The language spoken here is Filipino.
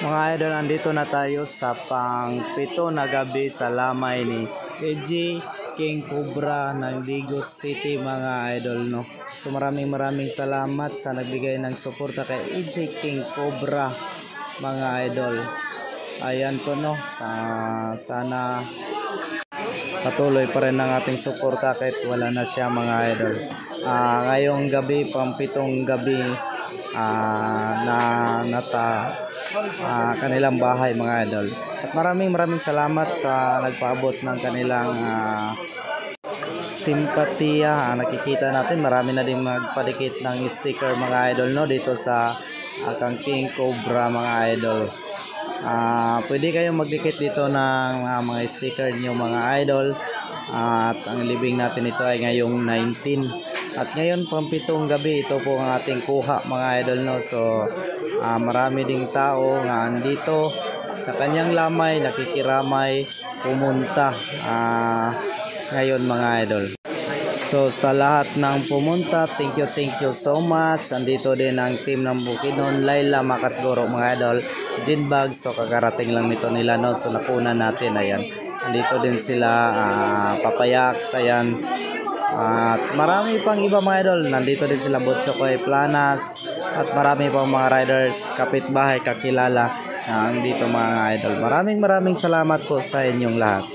Mga idol, andito na tayo sa pang-pito na gabi sa lamay ni AJ King Cobra ng Digos City mga idol, no. So maraming salamat sa nagbigay ng suporta kay AJ King Cobra mga idol. Ayan po, no. Sana patuloy pa rin ang ating suporta kahit wala na siya mga idol. Ngayong gabi, pang-pitong gabi na nasa kanilang bahay mga idol. At maraming salamat sa nagpaabot ng kanilang simpatiya. Nakikita natin marami na din magpadikit ng sticker mga idol, no, dito sa kang King Cobra mga idol. Pwede kayong magdikit dito ng mga sticker niyo mga idol. At ang libing natin ito ay ngayong 19. At ngayon pang-pitong gabi, ito po ang ating kuha mga idol, no. So marami ding tao nga andito sa kanyang lamay, nakikiramay, pumunta ngayon mga idol. So sa lahat ng pumunta, thank you so much. Andito din ang team ng Bukidnon, Laila Makasgoro mga idol, Jinbag. So kakarating lang nito nila, no. So nakunan natin, ayan. Andito din sila, Papayax, ayan. At marami pang iba mga idol. Nandito din sila Butchokoy Planas. At marami pang mga riders, kapitbahay, kakilala andito mga idol. Maraming salamat po sa inyong lahat.